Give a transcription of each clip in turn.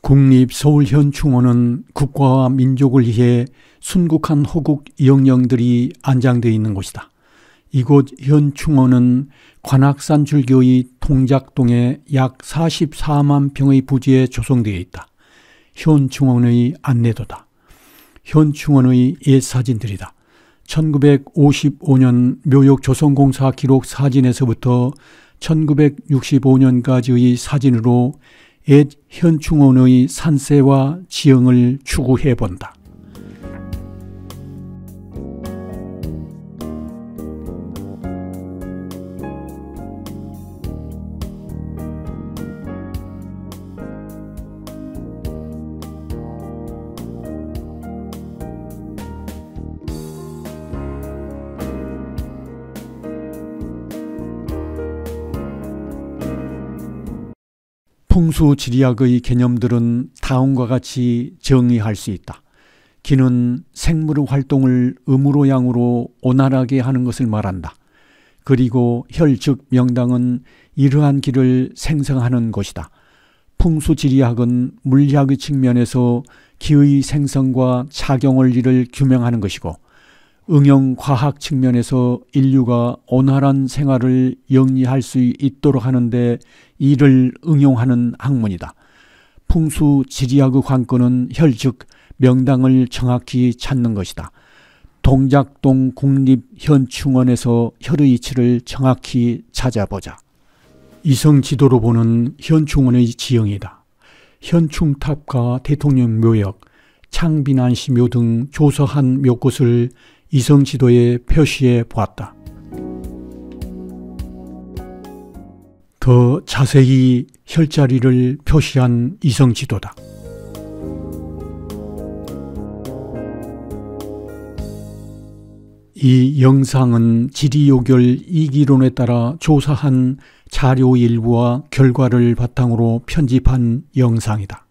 국립서울현충원은 국가와 민족을 위해 순국한 호국 영령들이 안장되어 있는 곳이다. 이곳 현충원은 관악산 줄기의 통작동에 약 44만 평의 부지에 조성되어 있다. 현충원의 안내도다. 현충원의 옛 사진들이다. 1955년 묘역 조성공사 기록 사진에서부터 1965년까지의 사진으로 옛 현충원의 산세와 지형을 추구해 본다. 풍수지리학의 개념들은 다음과 같이 정의할 수 있다. 기는 생물의 활동을 음으로 양으로 온활하게 하는 것을 말한다. 그리고 혈 즉 명당은 이러한 기를 생성하는 것이다. 풍수지리학은 물리학의 측면에서 기의 생성과 작용 원리를 규명하는 것이고, 응용과학 측면에서 인류가 온활한 생활을 영위할 수 있도록 하는데 이를 응용하는 학문이다. 풍수지리학의 관건은 혈 즉 명당을 정확히 찾는 것이다. 동작동 국립현충원에서 혈의 위치를 정확히 찾아보자. 이성지도로 보는 현충원의 지형이다. 현충탑과 대통령 묘역, 창빈안시 묘 등 조사한 몇 곳을 이성지도에 표시해 보았다. 더 자세히 혈자리를 표시한 이성지도다. 이 영상은 지리요결 이기론에 따라 조사한 자료 일부와 결과를 바탕으로 편집한 영상이다.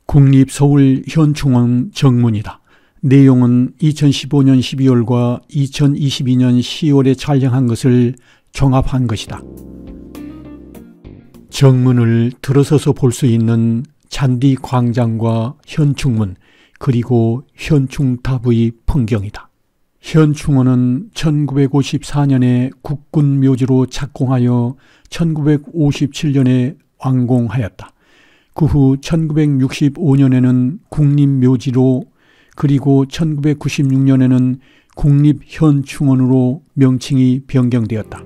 국립서울현충원 정문이다. 내용은 2015년 12월과 2022년 10월에 촬영한 것을 종합한 것이다. 정문을 들어서서 볼 수 있는 잔디 광장과 현충문, 그리고 현충탑의 풍경이다. 현충원은 1954년에 국군묘지로 착공하여 1957년에 완공하였다. 그 후 1965년에는 국립묘지로, 그리고 1996년에는 국립현충원으로 명칭이 변경되었다.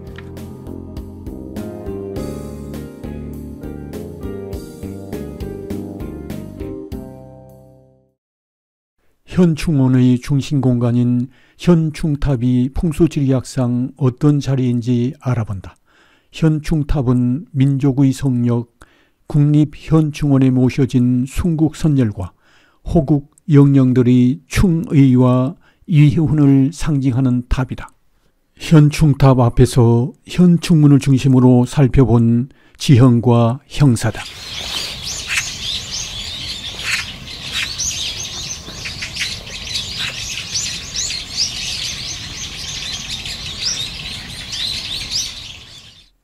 현충원의 중심 공간인 현충탑이 풍수지리학상 어떤 자리인지 알아본다. 현충탑은 민족의 성역, 국립현충원에 모셔진 순국선열과 호국 영령들의 충의와 이훈을 상징하는 탑이다. 현충탑 앞에서 현충문을 중심으로 살펴본 지형과 형사다.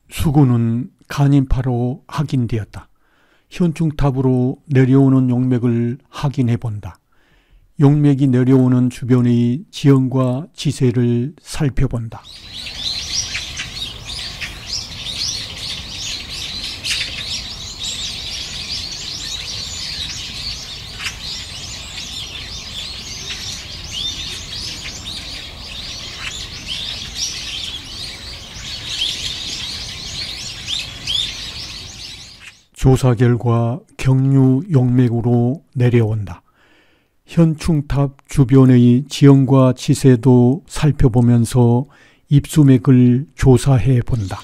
수구는 간임파로 확인되었다. 현충탑으로 내려오는 용맥을 확인해 본다. 용맥이 내려오는 주변의 지형과 지세를 살펴본다. 조사 결과 경류 용맥으로 내려온다. 현충탑 주변의 지형과 지세도 살펴보면서 입수맥을 조사해 본다.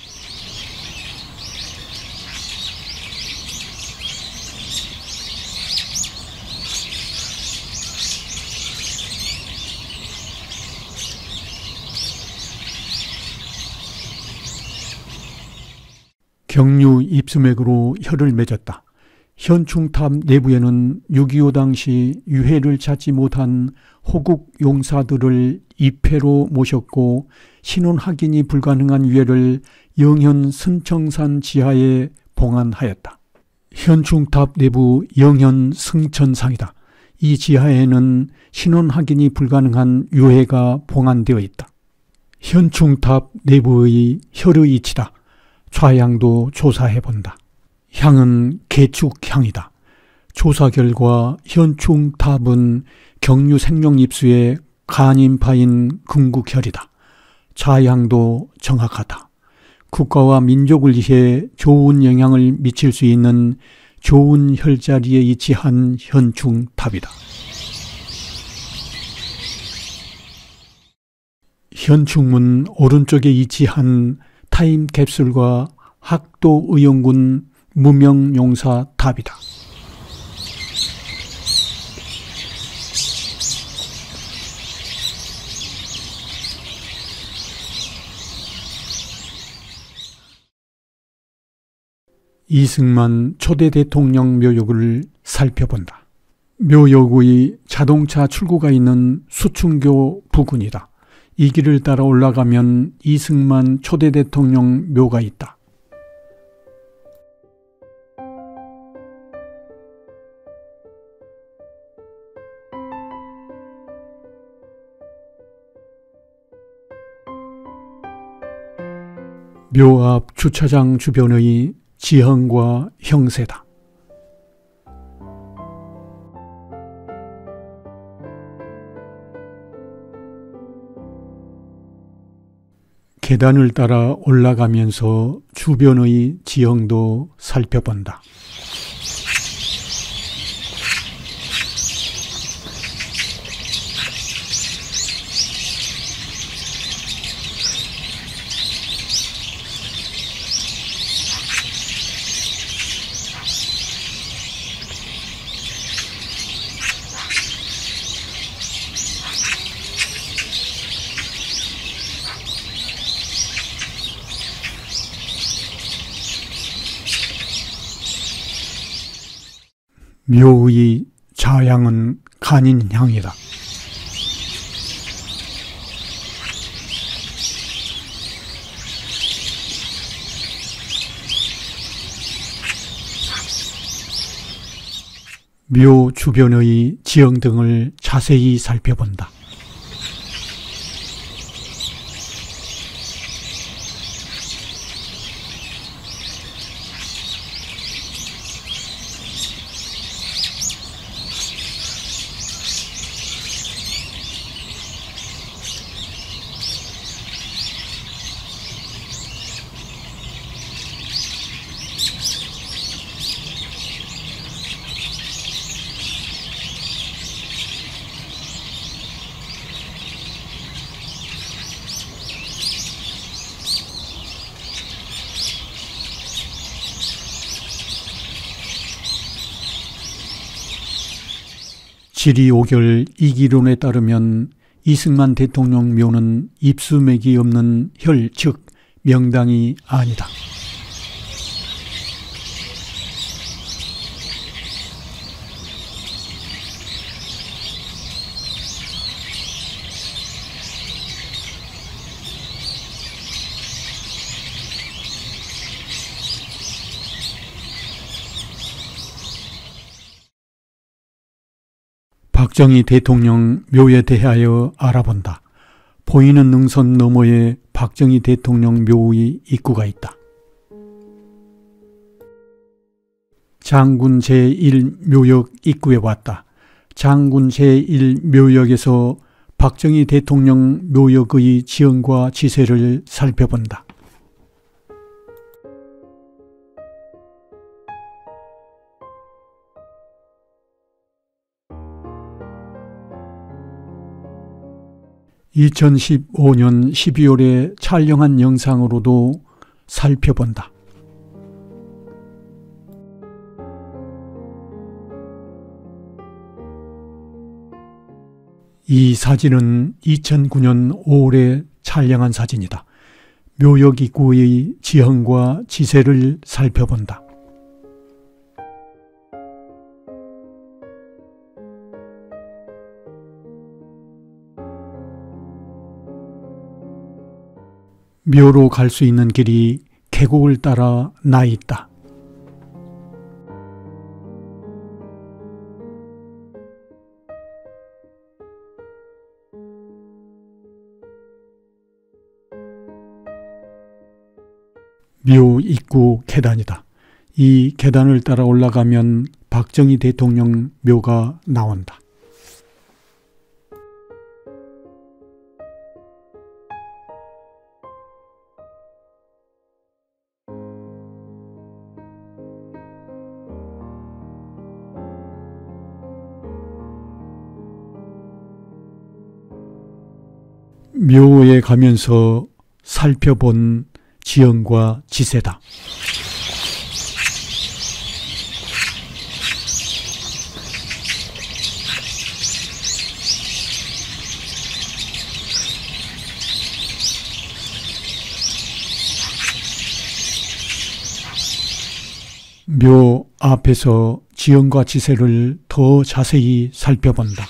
경류 입수맥으로 혈을 맺었다. 현충탑 내부에는 6.25 당시 유해를 찾지 못한 호국 용사들을 입회로 모셨고 신원 확인이 불가능한 유해를 영현 순청산 지하에 봉안하였다. 현충탑 내부 영현 승천상이다. 이 지하에는 신원 확인이 불가능한 유해가 봉안되어 있다. 현충탑 내부의 혈의 이치다. 좌향도 조사해본다. 향은 개축향이다. 조사 결과 현충탑은 경류 생룡입수의 간임파인 금국혈이다. 좌향도 정확하다. 국가와 민족을 위해 좋은 영향을 미칠 수 있는 좋은 혈자리에 위치한 현충탑이다. 현충문 오른쪽에 위치한 타임캡슐과 학도의용군 무명용사 탑이다. 이승만 초대 대통령 묘역을 살펴본다. 묘역의 자동차 출구가 있는 수충교 부근이다. 이 길을 따라 올라가면 이승만 초대 대통령 묘가 있다. 묘 앞 주차장 주변의 지형과 형세다. 계단을 따라 올라가면서 주변의 지형도 살펴본다. 묘의 좌향은 간인향이다. 묘 주변의 지형 등을 자세히 살펴본다. 지리오결 이기론에 따르면 이승만 대통령 묘는 입수맥이 없는 혈, 즉 명당이 아니다. 박정희 대통령 묘에 대하여 알아본다. 보이는 능선 너머에 박정희 대통령 묘의 입구가 있다. 장군 제1묘역 입구에 왔다. 장군 제1묘역에서 박정희 대통령 묘역의 지형과 지세를 살펴본다. (2015년 12월에) 촬영한 영상으로도 살펴본다. 이 사진은 2009년 5월에 촬영한 사진이다. 묘역 입구의 지형과 지세를 살펴본다. 묘로 갈 수 있는 길이 계곡을 따라 나 있다. 묘 입구 계단이다. 이 계단을 따라 올라가면 박정희 대통령 묘가 나온다. 묘에 가면서 살펴본 지형과 지세다. 묘 앞에서 지형과 지세를 더 자세히 살펴본다.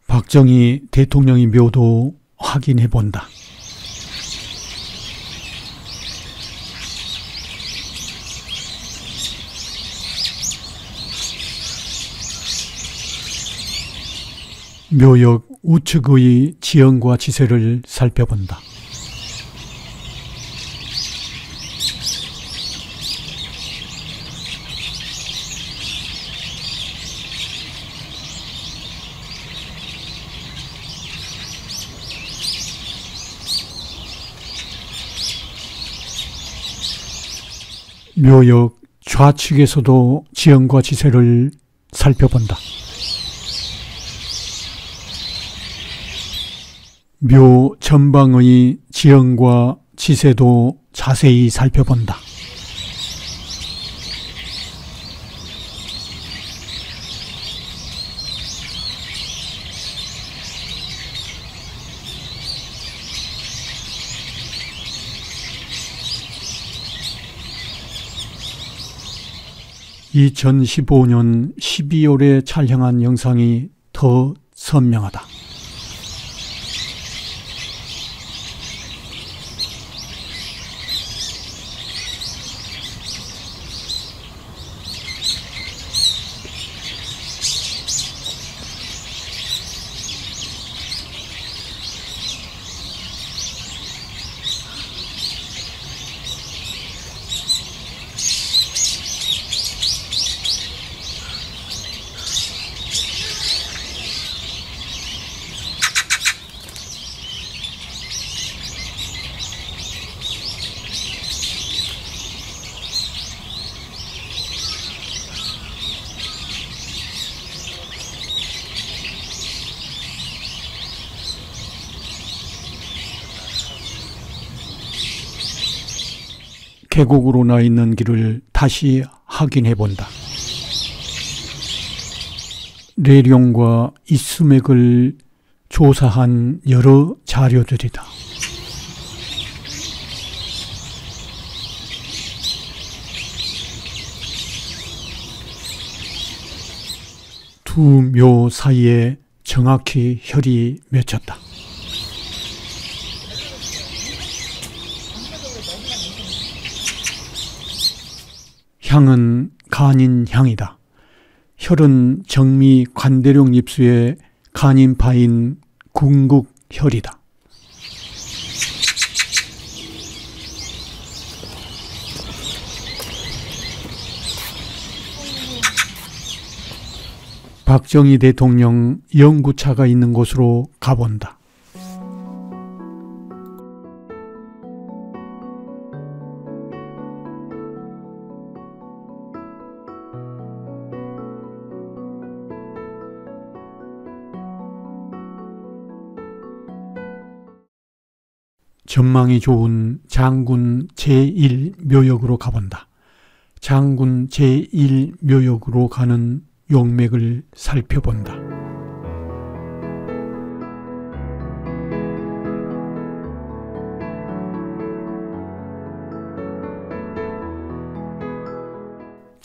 박정희 대통령의 묘도 확인해 본다. 묘역 우측의 지형과 지세를 살펴본다. 묘역 좌측에서도 지형과 지세를 살펴본다. 묘 전방의 지형과 지세도 자세히 살펴본다. (2015년 12월에) 촬영한 영상이 더 선명하다. 계곡으로 나 있는 길을 다시 확인해 본다. 내룡과 이수맥을 조사한 여러 자료들이다. 두 묘 사이에 정확히 혈이 맺혔다. 향은 간인 향이다. 혈은 정미 관대룡 잎수의 간인파인 궁극혈이다. 박정희 대통령 연구차가 있는 곳으로 가본다. 전망이 좋은 장군 제1묘역으로 가본다. 장군 제1묘역으로 가는 용맥을 살펴본다.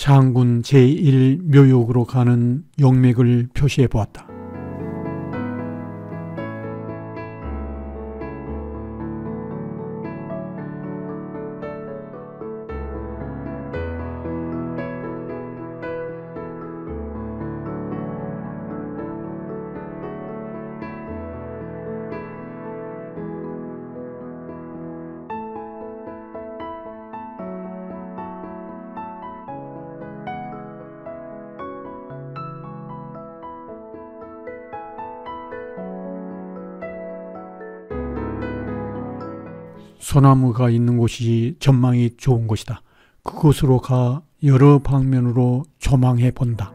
장군 제1묘역으로 가는 용맥을 표시해 보았다. 소나무가 있는 곳이 전망이 좋은 곳이다. 그곳으로 가 여러 방면으로 조망해 본다.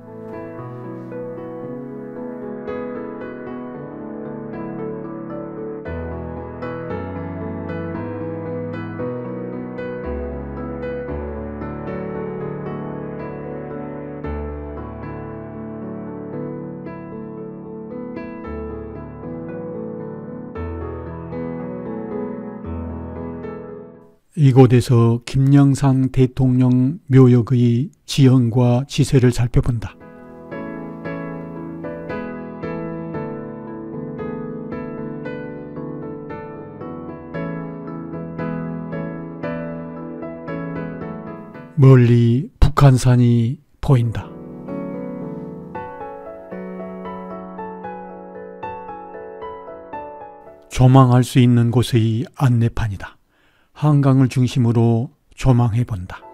이곳에서 김영삼 대통령 묘역의 지형과 지세를 살펴본다. 멀리 북한산이 보인다. 조망할 수 있는 곳의 안내판이다. 한강을 중심으로 조망해 본다.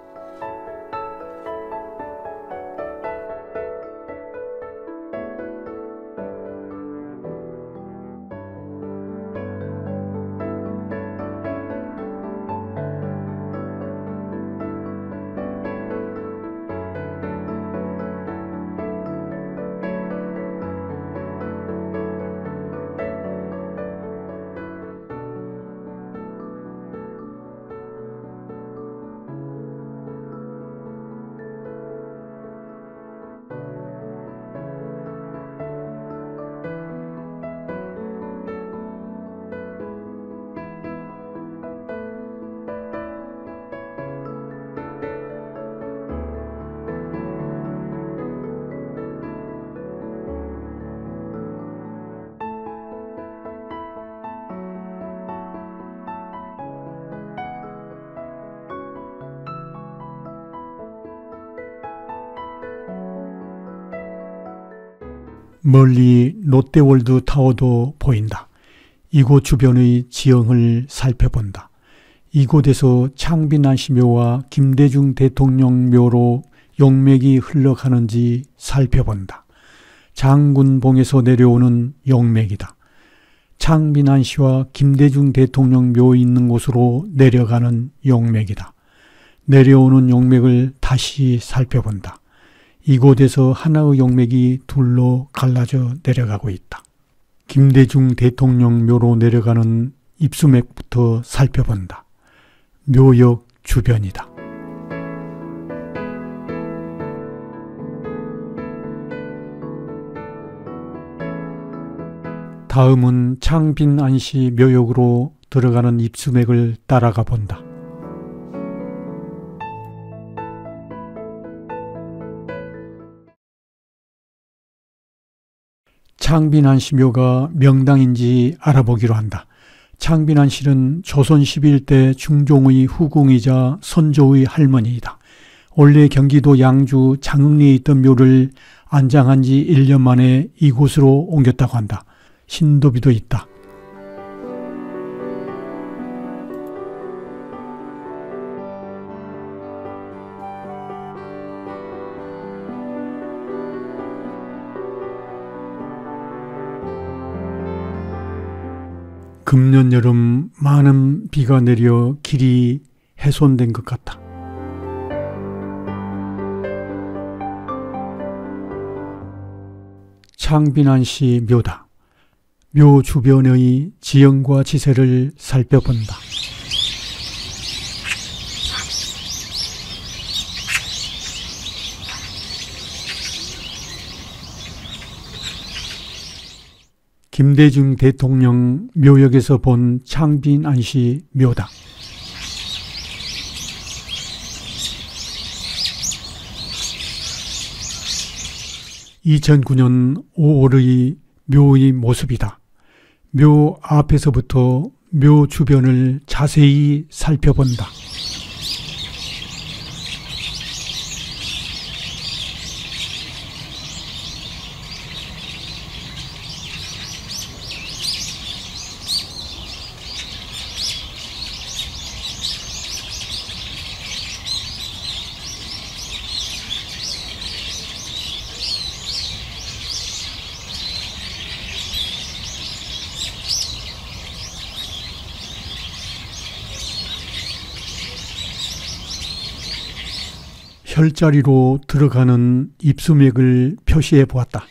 멀리 롯데월드 타워도 보인다. 이곳 주변의 지형을 살펴본다. 이곳에서 창빈안시묘와 김대중 대통령 묘로 용맥이 흘러가는지 살펴본다. 장군봉에서 내려오는 용맥이다. 창빈안시와 김대중 대통령 묘 있는 곳으로 내려가는 용맥이다. 내려오는 용맥을 다시 살펴본다. 이곳에서 하나의 용맥이 둘로 갈라져 내려가고 있다. 김대중 대통령 묘로 내려가는 입수맥부터 살펴본다. 묘역 주변이다. 다음은 창빈안시 묘역으로 들어가는 입수맥을 따라가 본다. 창빈안시 묘가 명당인지 알아보기로 한다. 창빈안시는 조선 11대 중종의 후궁이자 선조의 할머니이다. 원래 경기도 양주 장흥리에 있던 묘를 안장한 지 1년 만에 이곳으로 옮겼다고 한다. 신도비도 있다. 금년 여름 많은 비가 내려 길이 훼손된 것 같다. 창빈안시 묘다. 묘 주변의 지형과 지세를 살펴본다. 김대중 대통령 묘역에서 본 창빈안시 묘다. 2009년 5월의 묘의 모습이다. 묘 앞에서부터 묘 주변을 자세히 살펴본다. 혈자리로 들어가는 입수맥을 표시해 보았다.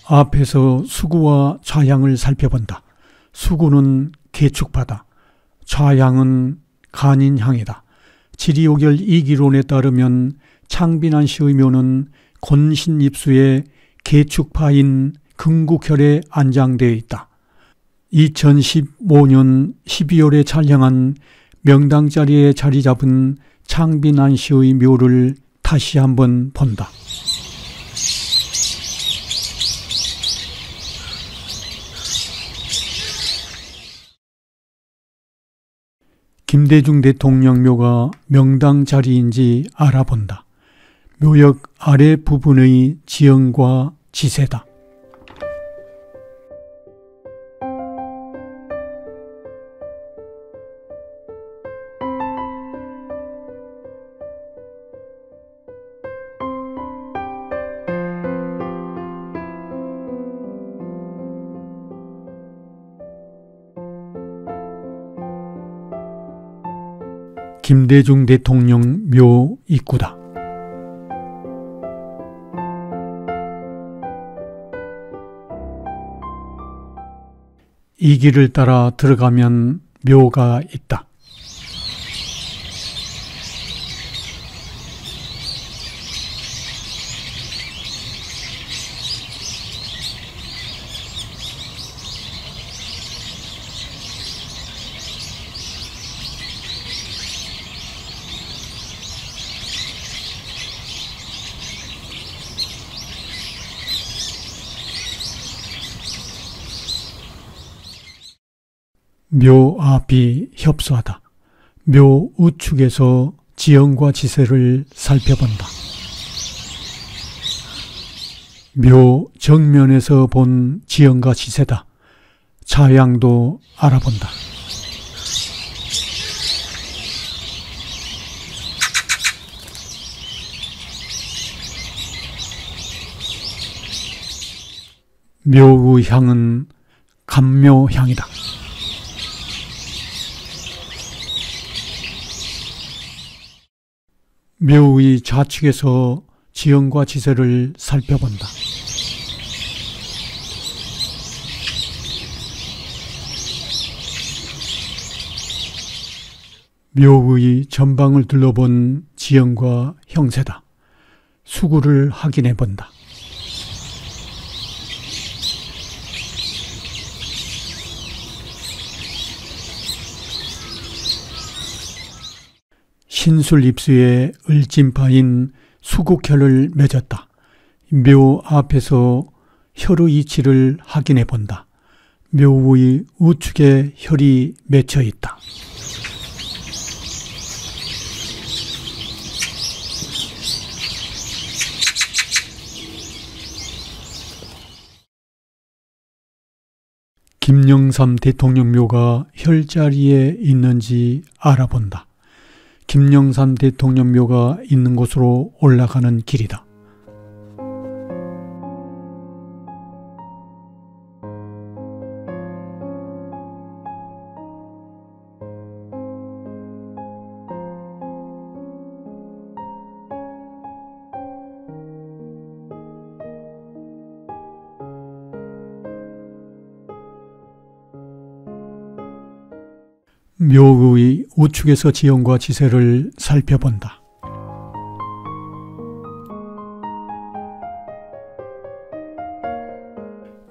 앞에서 수구와 좌향을 살펴본다. 수구는 계축파다. 좌향은 간인향이다. 지리오결 이기론에 따르면 창빈한 시의 묘는 권신입수에 계축파인 금국혈에 안장되어 있다. 2015년 12월에 촬영한 명당자리에 자리 잡은 창빈안시의 묘를 다시 한번 본다. 김대중 대통령 묘가 명당 자리인지 알아본다. 묘역 아래 부분의 지형과 지세다. 김대중 대통령 묘 입구다. 이 길을 따라 들어가면 묘가 있다. 묘 앞이 협소하다. 묘 우측에서 지형과 지세를 살펴본다. 묘 정면에서 본 지형과 지세다. 좌향도 알아본다. 묘의 향은 감묘향이다. 묘의 좌측에서 지형과 지세를 살펴본다. 묘의 전방을 둘러본 지형과 형세다. 수구를 확인해 본다. 신술 입수에 을진파인 수국혈을 맺었다. 묘 앞에서 혈의 이치를 확인해 본다. 묘의 우측에 혈이 맺혀 있다. 김영삼 대통령 묘가 혈자리에 있는지 알아본다. 김영삼 대통령 묘가 있는 곳으로 올라가는 길이다. 묘의 우측에서 지형과 지세를 살펴본다.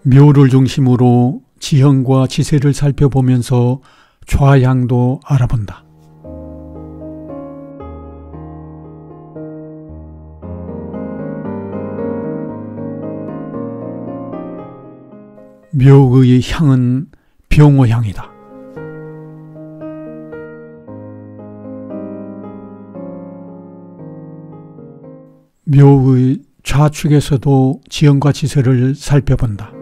묘를 중심으로 지형과 지세를 살펴보면서 좌향도 알아본다. 묘의 향은 병호향이다. 묘의 좌측에서도 지형과 지세를 살펴본다.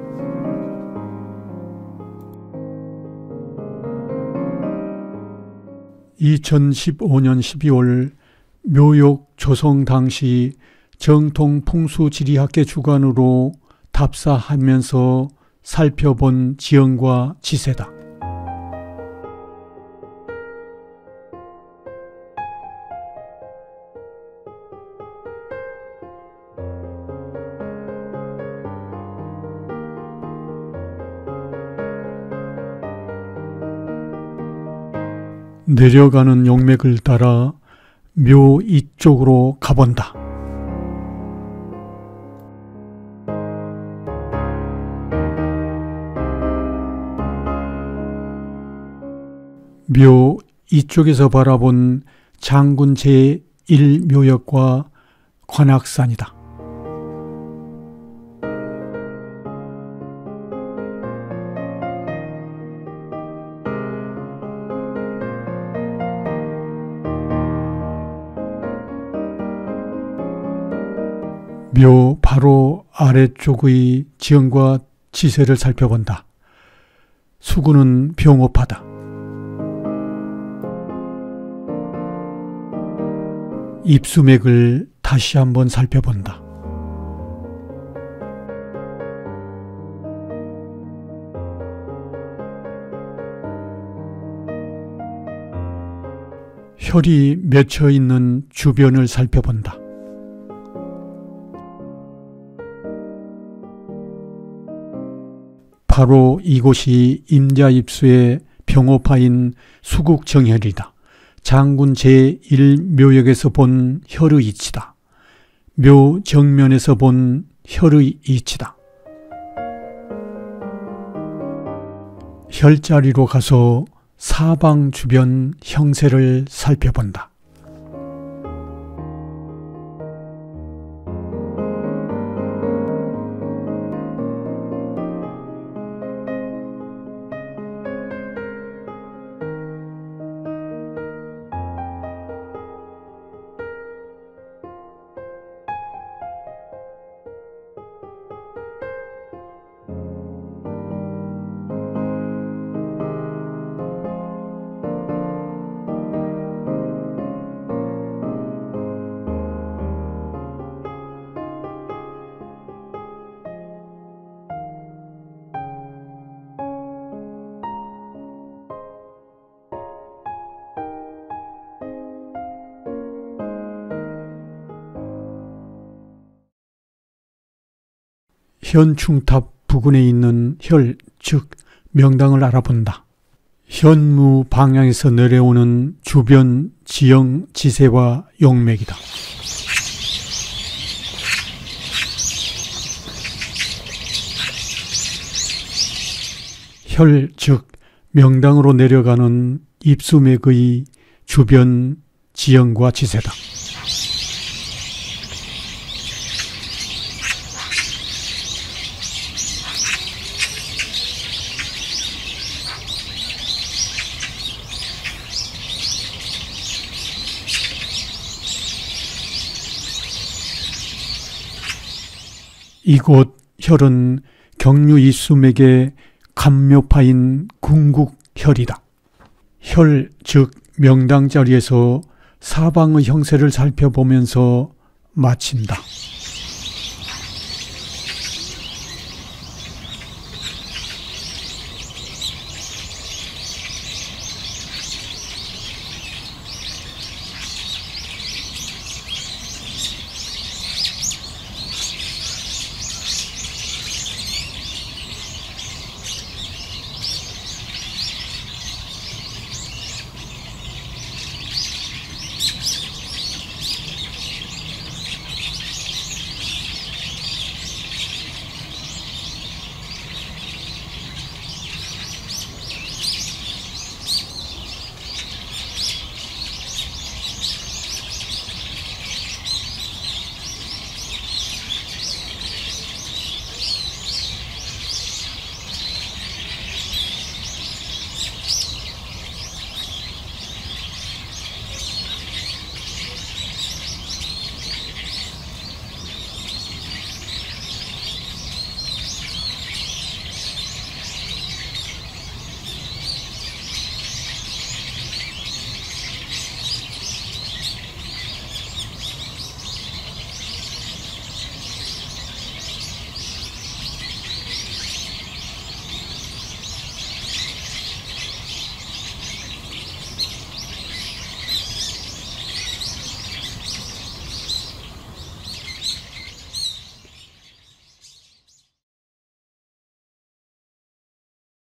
(2015년 12월) 묘역 조성 당시 정통 풍수지리학계 주관으로 답사하면서 살펴본 지형과 지세다. 내려가는 용맥을 따라 묘 이쪽으로 가본다. 묘 이쪽에서 바라본 장군 제1묘역과 관악산이다. 묘 바로 아래쪽의 지형과 지세를 살펴본다. 수구는 병호파다. 입수맥을 다시 한번 살펴본다. 혈이 맺혀 있는 주변을 살펴본다. 바로 이곳이 임자입수의 병호파인 수국정혈이다. 장군 제1묘역에서 본 혈의 이치다. 묘 정면에서 본 혈의 이치다. 혈자리로 가서 사방 주변 형세를 살펴본다. 현충탑 부근에 있는 혈, 즉 명당을 알아본다. 현무 방향에서 내려오는 주변 지형, 지세와 용맥이다. 혈, 즉 명당으로 내려가는 입수맥의 주변 지형과 지세다. 이곳 혈은 경류 이수맥의 간묘파인 궁국혈이다. 혈, 즉 명당 자리에서 사방의 형세를 살펴보면서 마친다.